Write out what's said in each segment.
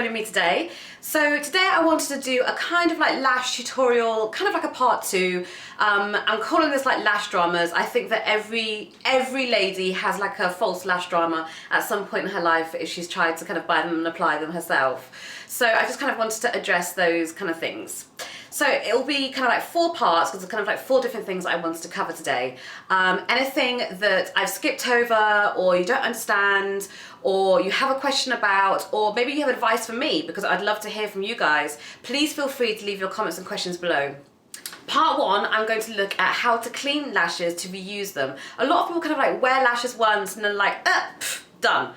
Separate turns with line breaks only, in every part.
joining me today. So today I wanted to do a kind of like lash tutorial, kind of like a part two. I'm calling this like lash dramas. I think that every lady has like a false lash drama at some point in her life if she's tried to kind of buy them and apply them herself. So I just kind of wanted to address those kind of things. So it'll be kind of like 4 parts because it's kind of like 4 different things I wanted to cover today. Anything that I've skipped over or you don't understand or you have a question about, or maybe you have advice for me, because I'd love to hear from you guys, please feel free to leave your comments and questions below. Part 1, I'm going to look at how to clean lashes to reuse them. A lot of people kind of like wear lashes once and then like, done.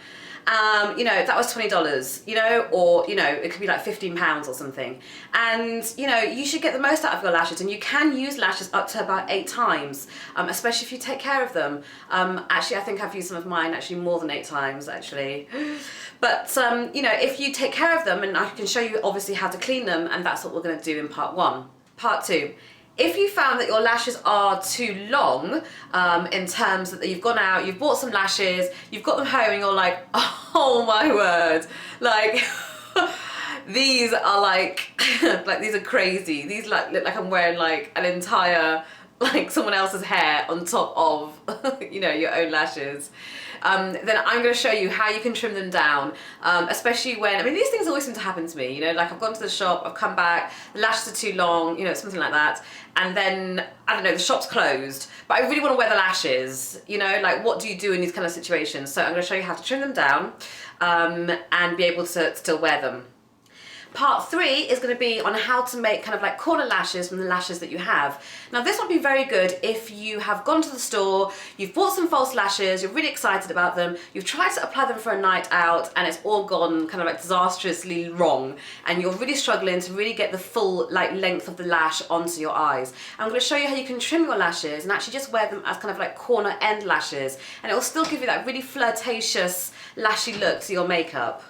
You know, that was $20, you know, or, you know, it could be like £15 or something. And, you know, you should get the most out of your lashes, and you can use lashes up to about 8 times, especially if you take care of them. Actually, I think I've used some of mine actually more than 8 times, actually. But, you know, if you take care of them, and I can show you obviously how to clean them, and that's what we're going to do in part 1. Part 2. If you found that your lashes are too long, in terms that you've gone out, you've bought some lashes, you've got them home and you're like, oh my word, like, these are like, these are crazy. These like look like I'm wearing like an entire, like someone else's hair on top of, you know, your own lashes. Then I'm going to show you how you can trim them down, especially when, I mean, these things always seem to happen to me, you know, like I've gone to the shop, I've come back, the lashes are too long, you know, something like that, and then, I don't know, the shop's closed, but I really want to wear the lashes, you know, like what do you do in these kind of situations? So I'm going to show you how to trim them down, and be able to still wear them. Part 3 is going to be on how to make kind of like corner lashes from the lashes that you have. Now this would be very good if you have gone to the store, you've bought some false lashes, you're really excited about them, you've tried to apply them for a night out and it's all gone kind of like disastrously wrong, and you're really struggling to really get the full like length of the lash onto your eyes. I'm going to show you how you can trim your lashes and actually just wear them as kind of like corner end lashes, and it will still give you that really flirtatious lashy look to your makeup.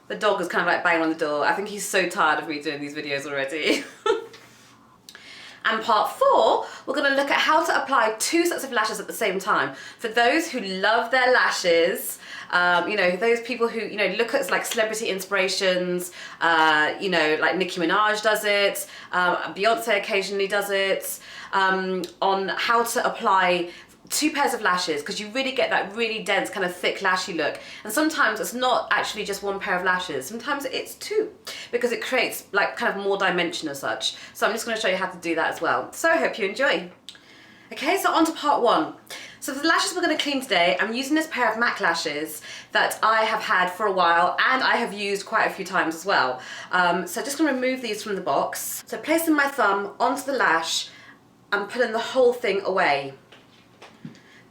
The dog is kind of like banging on the door. I think he's so tired of me doing these videos already. And part 4, we're going to look at how to apply 2 sets of lashes at the same time. For those who love their lashes, you know, those people who, you know, look at like celebrity inspirations, you know, like Nicki Minaj does it, Beyonce occasionally does it, on how to apply 2 pairs of lashes, because you really get that really dense kind of thick lashy look, and sometimes it's not actually just 1 pair of lashes, sometimes it's 2, because it creates like kind of more dimension as such. So I'm just going to show you how to do that as well, so I hope you enjoy. Okay, so on to part 1. So for the lashes we're going to clean today, I'm using this pair of MAC lashes that I have had for a while and I have used quite a few times as well. So just going to remove these from the box. So placing my thumb onto the lash and pulling the whole thing away.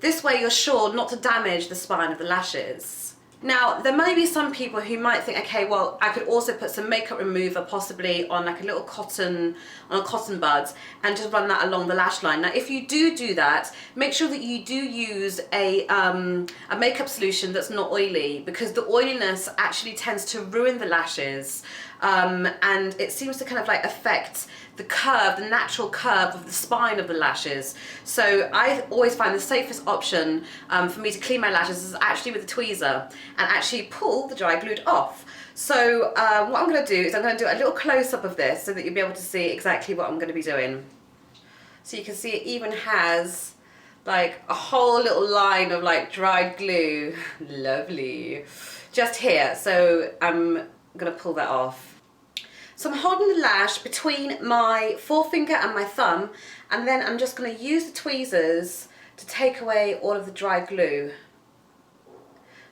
This way you're sure not to damage the spine of the lashes. Now, there may be some people who might think, okay, well, I could also put some makeup remover possibly on like a little cotton, on a cotton bud, and just run that along the lash line. Now, if you do that, make sure that you do use a makeup solution that's not oily, because the oiliness actually tends to ruin the lashes, and it seems to kind of like affect the curve, the natural curve of the spine of the lashes. So I always find the safest option for me to clean my lashes is actually with a tweezer and actually pull the dry glued off. So what I'm going to do is I'm going to do a little close-up of this so that you'll be able to see exactly what I'm going to be doing. So you can see it even has like a whole little line of like dried glue. Lovely. Just here. So I'm going to pull that off. So I'm holding the lash between my forefinger and my thumb, and then I'm just going to use the tweezers to take away all of the dry glue.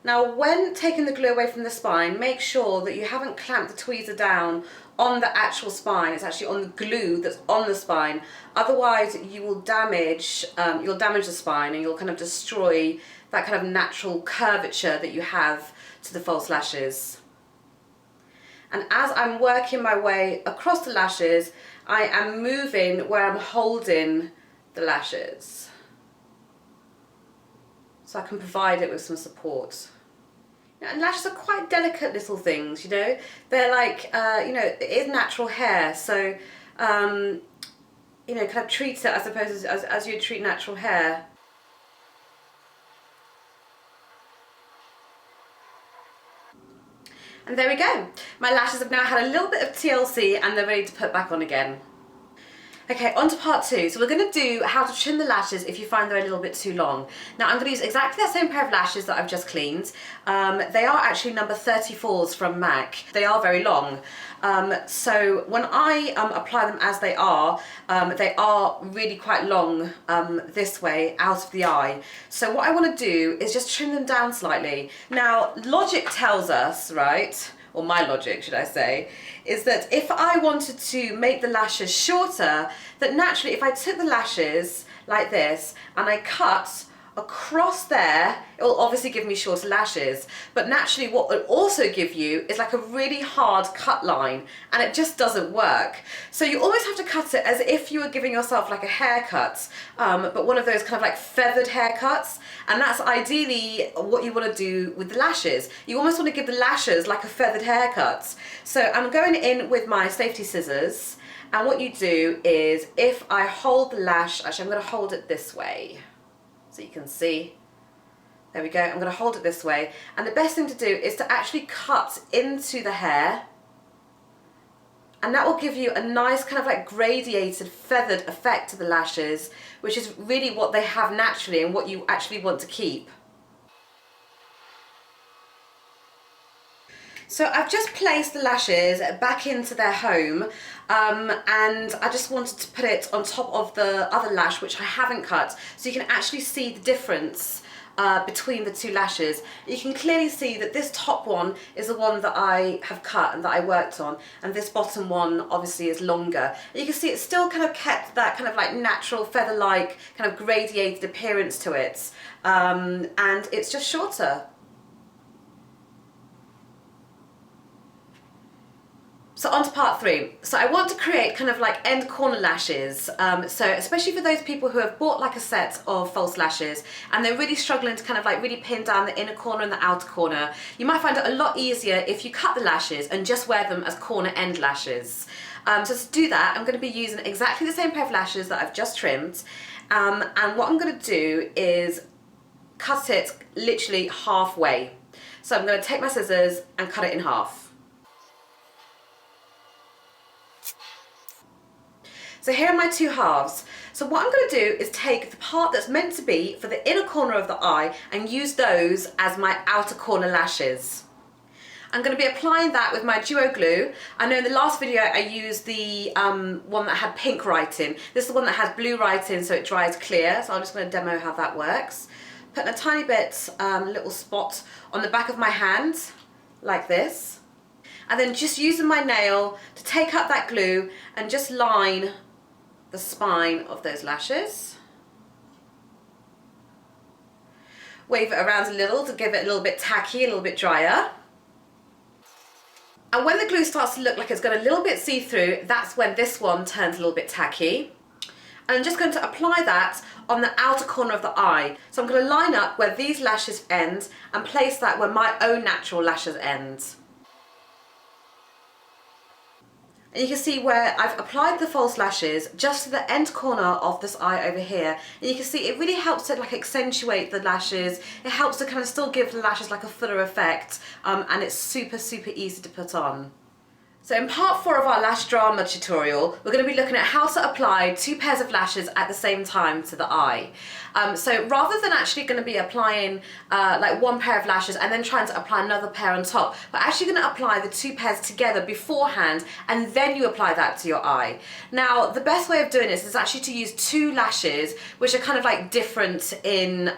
Now, when taking the glue away from the spine, make sure that you haven't clamped the tweezer down on the actual spine. It's actually on the glue that's on the spine. Otherwise, you will damage, you'll damage the spine and you'll kind of destroy that kind of natural curvature that you have to the false lashes. And as I'm working my way across the lashes, I am moving where I'm holding the lashes, so I can provide it with some support. And lashes are quite delicate little things, you know. They're like, you know, it is natural hair, so, you know, kind of treat it, I suppose, as you treat natural hair. And there we go. My lashes have now had a little bit of TLC and they're ready to put back on again. Okay, on to part 2. So we're going to do how to trim the lashes if you find they're a little bit too long. Now I'm going to use exactly that same pair of lashes that I've just cleaned. They are actually number 34s from MAC. They are very long. So when I apply them as they are really quite long this way out of the eye. So what I want to do is just trim them down slightly. Now logic tells us, right, or my logic should I say, is that if I wanted to make the lashes shorter, that naturally if I took the lashes like this and I cut across there, it will obviously give me shorter lashes, but naturally what it will also give you is like a really hard cut line, and it just doesn't work. So you almost have to cut it as if you were giving yourself like a haircut, but one of those kind of like feathered haircuts, and that's ideally what you want to do with the lashes. You almost want to give the lashes like a feathered haircut. So I'm going in with my safety scissors, and what you do is if I hold the lash, actually I'm going to hold it this way, so you can see. There we go. I'm going to hold it this way. And the best thing to do is to actually cut into the hair. And that will give you a nice kind of like gradiated, feathered effect to the lashes, which is really what they have naturally and what you actually want to keep. So I've just placed the lashes back into their home, and I just wanted to put it on top of the other lash, which I haven't cut, so you can actually see the difference between the two lashes. You can clearly see that this top one is the one that I have cut and that I worked on, and this bottom one obviously is longer. And you can see it's still kind of kept that kind of like natural feather-like kind of gradiated appearance to it, and it's just shorter. So on to part 3. So I want to create kind of like end corner lashes. So especially for those people who have bought like a set of false lashes and they're really struggling to kind of like really pin down the inner corner and the outer corner, you might find it a lot easier if you cut the lashes and just wear them as corner end lashes. So to do that, I'm going to be using exactly the same pair of lashes that I've just trimmed. And what I'm going to do is cut it literally halfway. So I'm going to take my scissors and cut it in half. So here are my two halves. So what I'm going to do is take the part that's meant to be for the inner corner of the eye and use those as my outer corner lashes. I'm going to be applying that with my duo glue. I know in the last video I used the one that had pink writing. This is the one that has blue writing, so it dries clear. So I'm just going to demo how that works. Putting a tiny bit, little spot on the back of my hand, like this. And then just using my nail to take up that glue and just line the spine of those lashes. Wave it around a little to give it a little bit tacky, a little bit drier. And when the glue starts to look like it's got a little bit see-through, that's when this one turns a little bit tacky. And I'm just going to apply that on the outer corner of the eye. So I'm going to line up where these lashes end and place that where my own natural lashes end. And you can see where I've applied the false lashes just to the end corner of this eye over here. And you can see it really helps to like accentuate the lashes. It helps to kind of still give the lashes like a fuller effect, and it's super, super easy to put on. So in part 4 of our lash drama tutorial, we're going to be looking at how to apply 2 pairs of lashes at the same time to the eye. So rather than actually going to be applying like 1 pair of lashes and then trying to apply another pair on top, we're actually going to apply the 2 pairs together beforehand, and then you apply that to your eye. Now the best way of doing this is actually to use 2 lashes which are kind of like different in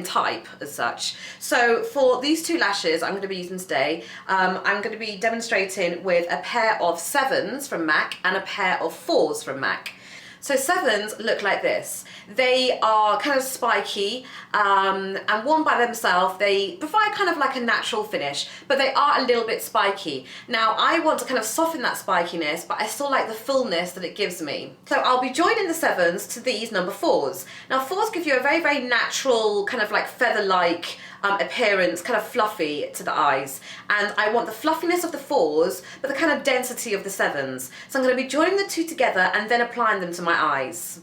type as such. So for these 2 lashes I'm going to be using today, I'm going to be demonstrating with a pair of 7s from MAC and a pair of 4s from MAC. So 7s look like this. They are kind of spiky, and worn by themselves they provide kind of like a natural finish, but they are a little bit spiky. Now I want to kind of soften that spikiness, but I still like the fullness that it gives me. So I'll be joining the 7s to these number 4s. Now 4s give you a very, very natural kind of like feather-like appearance, kind of fluffy to the eyes, and I want the fluffiness of the 4s but the kind of density of the 7s. So I'm going to be joining the 2 together and then applying them to my eyes.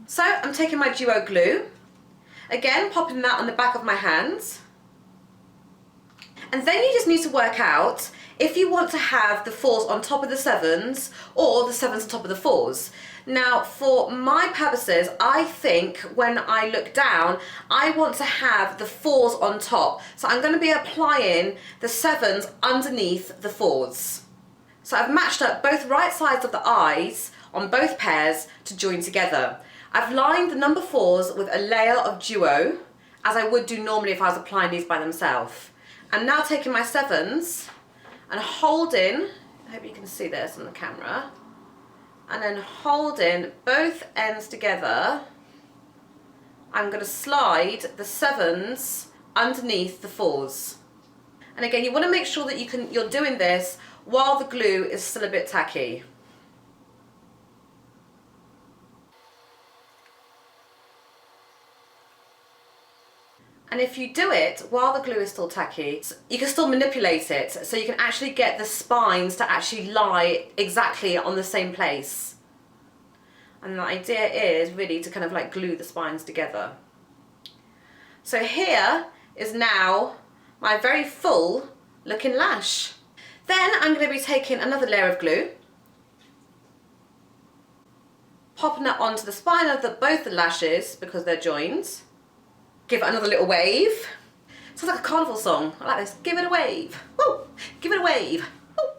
So I'm taking my duo glue, again popping that on the back of my hands, And then you just need to work out if you want to have the 4s on top of the 7s or the 7s on top of the 4s. Now, for my purposes, I think when I look down, I want to have the 4s on top. So I'm going to be applying the 7s underneath the 4s. So I've matched up both right sides of the eyes on both pairs to join together. I've lined the number 4s with a layer of duo, as I would do normally if I was applying these by themselves. I'm now taking my 7s and holding, I hope you can see this on the camera, and then holding both ends together, I'm going to slide the 7s underneath the 4s. And again, you want to make sure that you're doing this while the glue is still a bit tacky. And if you do it while the glue is still tacky, you can still manipulate it, so you can actually get the spines to actually lie exactly on the same place. And the idea is really to kind of like glue the spines together. So here is now my very full looking lash. Then I'm going to be taking another layer of glue, popping it onto the spine of both the lashes because they're joined. Give it another little wave. Sounds like a carnival song. I like this. Give it a wave. Woo! Give it a wave. Woo!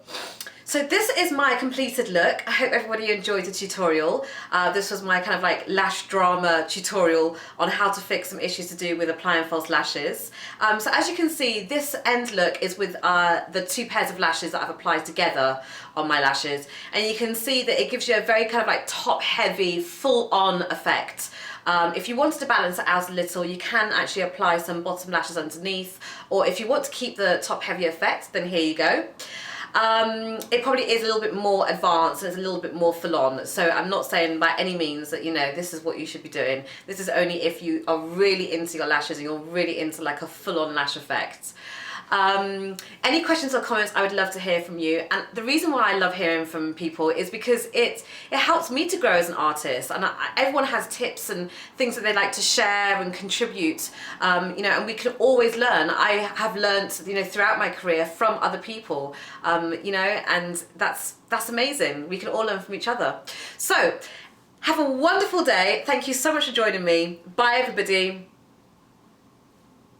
So this is my completed look. I hope everybody enjoyed the tutorial. This was my kind of like lash drama tutorial on how to fix some issues to do with applying false lashes. So as you can see, this end look is with the 2 pairs of lashes that I've applied together on my lashes. And you can see that it gives you a very kind of like top heavy, full on effect. If you wanted to balance it out a little, you can actually apply some bottom lashes underneath, or if you want to keep the top heavy effect, then here you go. It probably is a little bit more advanced and it's a little bit more full on, so I'm not saying by any means that, you know, this is what you should be doing. This is only if you are really into your lashes and you're really into like a full on lash effect. Any questions or comments, I would love to hear from you. And the reason why I love hearing from people is because it helps me to grow as an artist, and everyone has tips and things that they like to share and contribute, you know, and we can always learn. I have learnt, you know, throughout my career from other people, you know, and that's amazing. We can all learn from each other. So have a wonderful day. Thank you so much for joining me. Bye everybody.